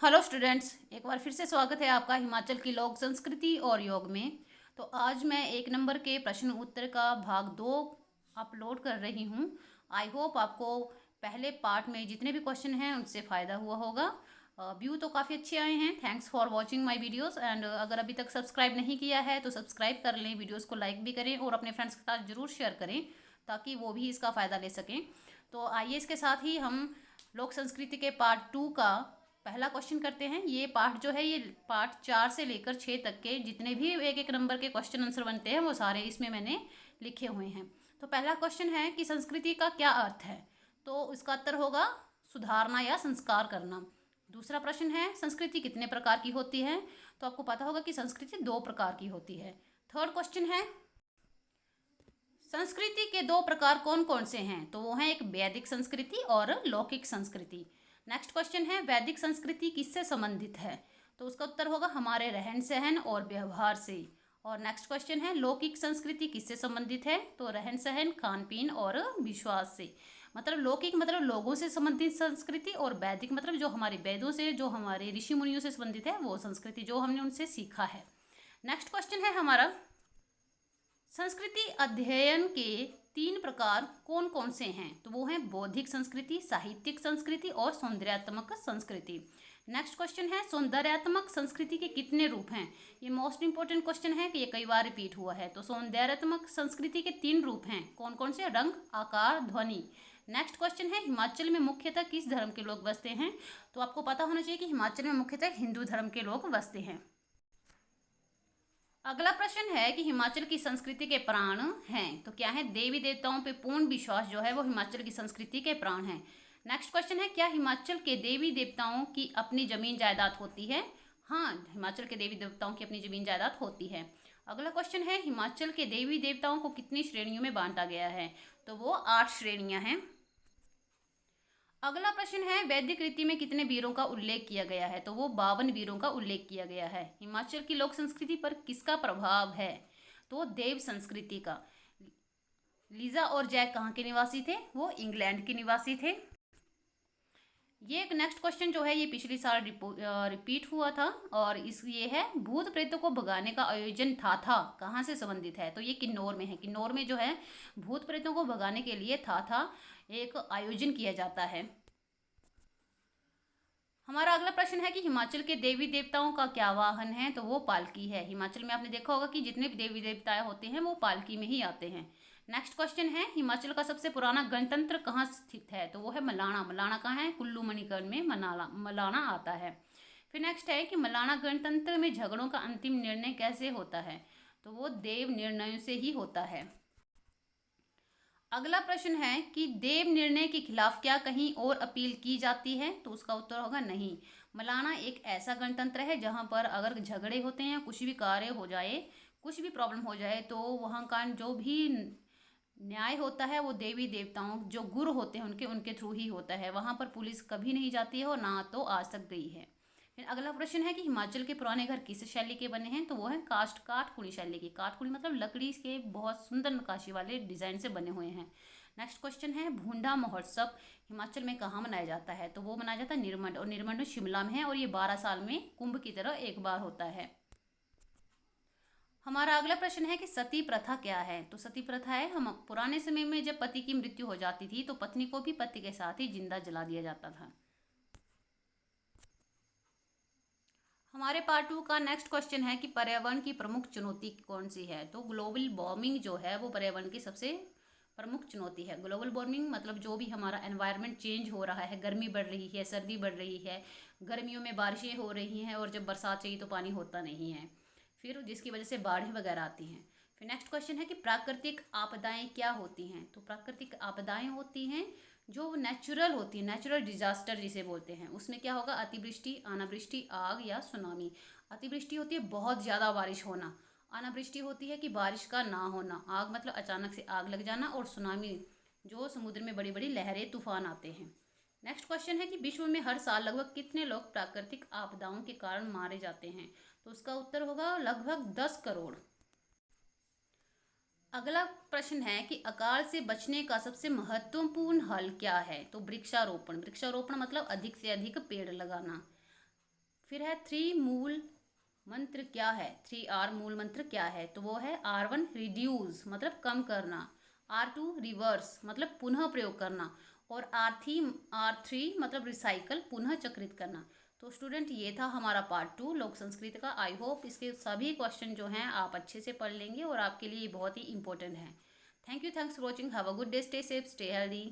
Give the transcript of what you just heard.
Hello students, एक बार फिर से स्वागत है आपका हिमाचल की लोक संस्कृति और योग में। तो आज मैं एक नंबर के प्रश्न उत्तर का भाग 2 अपलोड कर रही हूँ। आई होप आपको पहले पार्ट में जितने भी क्वेश्चन हैं उनसे फ़ायदा हुआ होगा। व्यू तो काफ़ी अच्छे आए हैं। Thanks for watching my videos. And अगर अभी तक सब्सक्राइब नहीं किया है तो सब्सक्राइब कर लें, वीडियोज़ को लाइक भी करें और अपने फ्रेंड्स के साथ ज़रूर शेयर करें ताकि वो भी इसका फ़ायदा ले सकें। तो आइए इसके साथ ही हम लोक संस्कृति के पार्ट 2 का पहला क्वेश्चन करते हैं। ये पार्ट जो है, ये पार्ट 4 से लेकर 6 तक के जितने भी एक एक नंबर के क्वेश्चन आंसर बनते हैं वो सारे इसमें मैंने लिखे हुए हैं। तो पहला क्वेश्चन है कि संस्कृति का क्या अर्थ है। तो इसका उत्तर होगा सुधारना या संस्कार करना। दूसरा प्रश्न है संस्कृति कितने प्रकार की होती है। तो आपको पता होगा कि संस्कृति 2 प्रकार की होती है। थर्ड क्वेश्चन है संस्कृति के 2 प्रकार कौन कौन से हैं। तो वो हैं एक वैदिक संस्कृति और लौकिक संस्कृति। नेक्स्ट क्वेश्चन है वैदिक संस्कृति किससे संबंधित है। तो उसका उत्तर होगा हमारे रहन सहन और व्यवहार से। और नेक्स्ट क्वेश्चन है लौकिक संस्कृति किससे संबंधित है। तो रहन सहन, खान पीन और विश्वास से। मतलब लौकिक मतलब लोगों से संबंधित संस्कृति, और वैदिक मतलब जो हमारे वेदों से, जो हमारे ऋषि मुनियों से संबंधित है वो संस्कृति जो हमने उनसे सीखा है। नेक्स्ट क्वेश्चन है हमारा संस्कृति अध्ययन के 3 प्रकार कौन कौन से हैं। तो वो हैं बौद्धिक संस्कृति, साहित्यिक संस्कृति और सौंदर्यात्मक संस्कृति। नेक्स्ट क्वेश्चन है सौंदर्यात्मक संस्कृति के कितने रूप हैं। ये मोस्ट इंपॉर्टेंट क्वेश्चन है कि ये कई बार रिपीट हुआ है। तो सौंदर्यात्मक संस्कृति के 3 रूप हैं। कौन कौन से? रंग, आकार, ध्वनि। नेक्स्ट क्वेश्चन है हिमाचल में मुख्यतः किस धर्म के लोग बसते हैं। तो आपको पता होना चाहिए कि हिमाचल में मुख्यतः हिंदू धर्म के लोग बसते हैं। अगला प्रश्न है कि हिमाचल की संस्कृति के प्राण हैं। तो क्या है? देवी देवताओं पे पूर्ण विश्वास जो है वो हिमाचल की संस्कृति के प्राण हैं। नेक्स्ट क्वेश्चन है क्या हिमाचल के देवी देवताओं की अपनी जमीन जायदाद होती है। हाँ, हिमाचल के देवी देवताओं की अपनी जमीन जायदाद होती है। अगला क्वेश्चन है हिमाचल के देवी देवताओं को कितनी श्रेणियों में बांटा गया है। तो वो 8 श्रेणियां हैं। अगला प्रश्न है वैदिक रीति में कितने वीरों का उल्लेख किया गया है। तो वो 52 वीरों का उल्लेख किया गया है। हिमाचल की लोक संस्कृति पर किसका प्रभाव है। तो देव संस्कृति का। लीजा और जैक कहाँ के निवासी थे। वो इंग्लैंड के निवासी थे। ये एक नेक्स्ट क्वेश्चन जो है ये पिछली साल रिपीट हुआ था और ये है भूत प्रेतों को भगाने का आयोजन था कहाँ से संबंधित है। तो ये किन्नौर में है। किन्नौर में जो है भूत प्रेतों को भगाने के लिए था एक आयोजन किया जाता है। हमारा अगला प्रश्न है कि हिमाचल के देवी देवताओं का क्या वाहन है। तो वो पालकी है। हिमाचल में आपने देखा होगा कि जितने भी देवी देवता होते हैं वो पालकी में ही आते हैं। नेक्स्ट क्वेश्चन है हिमाचल का सबसे पुराना गणतंत्र कहाँ स्थित है। तो वो है मलाना। मलाना कहाँ है? कुल्लू मणिकर्ण में मलाना आता है। फिर नेक्स्ट है कि मलाना गणतंत्र में झगड़ों का अंतिम निर्णय कैसे होता है। तो वो देव निर्णयों से ही होता है। अगला प्रश्न है कि देव निर्णय के खिलाफ क्या कहीं और अपील की जाती है। तो उसका उत्तर होगा नहीं। मलाना एक ऐसा गणतंत्र है जहां पर अगर झगड़े होते हैं, कुछ भी कार्य हो जाए, कुछ भी प्रॉब्लम हो जाए, तो वहां का जो भी न्याय होता है वो देवी देवताओं जो गुरु होते हैं उनके उनके थ्रू ही होता है। वहां पर पुलिस कभी नहीं जाती है और ना तो आज तक गई है। फिर अगला प्रश्न है कि हिमाचल के पुराने घर किस शैली के बने हैं। तो वो है कास्ट काठकुड़ी शैली की। काठकुड़ी मतलब लकड़ी के बहुत सुंदर नक्काशी वाले डिजाइन से बने हुए हैं। नेक्स्ट क्वेश्चन है भूंडा महोत्सव हिमाचल में कहाँ मनाया जाता है। तो वो मनाया जाता है निरमंड, और निरमंड शिमला में है और ये 12 साल में कुंभ की तरह एक बार होता है। हमारा अगला प्रश्न है कि सती प्रथा क्या है। तो सती प्रथा है हम पुराने समय में जब पति की मृत्यु हो जाती थी तो पत्नी को भी पति के साथ ही जिंदा जला दिया जाता था। हमारे पार्ट 2 का नेक्स्ट क्वेश्चन है कि पर्यावरण की प्रमुख चुनौती कौन सी है। तो ग्लोबल वार्मिंग जो है वो पर्यावरण की सबसे प्रमुख चुनौती है। ग्लोबल वार्मिंग मतलब जो भी हमारा एनवायरनमेंट चेंज हो रहा है, गर्मी बढ़ रही है, सर्दी बढ़ रही है, गर्मियों में बारिशें हो रही हैं और जब बरसात चाहिए तो पानी होता नहीं है, फिर जिसकी वजह से बाढ़ें वगैरह आती हैं। फिर नेक्स्ट क्वेश्चन है कि प्राकृतिक आपदाएं क्या होती हैं। तो प्राकृतिक आपदाएं होती हैं जो नेचुरल होती है, नेचुरल डिजास्टर जिसे बोलते हैं। उसमें क्या होगा? अतिवृष्टि, अनावृष्टि, आग या सुनामी। अतिवृष्टि होती है बहुत ज़्यादा बारिश होना। अनावृष्टि होती है कि बारिश का ना होना। आग मतलब अचानक से आग लग जाना। और सुनामी जो समुद्र में बड़ी बड़ी लहरें तूफान आते हैं। नेक्स्ट क्वेश्चन है कि विश्व में हर साल लगभग कितने लोग प्राकृतिक आपदाओं के कारण मारे जाते हैं। तो उसका उत्तर होगा लगभग 10 करोड़। अगला प्रश्न है कि अकाल से बचने का सबसे महत्वपूर्ण हल क्या है। तो वृक्षारोपण। वृक्षारोपण मतलब अधिक से अधिक पेड़ लगाना। फिर है 3 मूल मंत्र क्या है, 3R मूल मंत्र क्या है, तो वो है R1 रिड्यूस मतलब कम करना, R2 रिवर्स मतलब पुनः प्रयोग करना, और R3 मतलब रिसाइकल पुनः चक्रित करना। तो स्टूडेंट ये था हमारा पार्ट 2 लोक संस्कृत का। आई होप इसके सभी क्वेश्चन जो हैं आप अच्छे से पढ़ लेंगे और आपके लिए बहुत ही इंपॉर्टेंट हैं। Thank you, thanks for watching, have a good day, stay safe, stay healthy.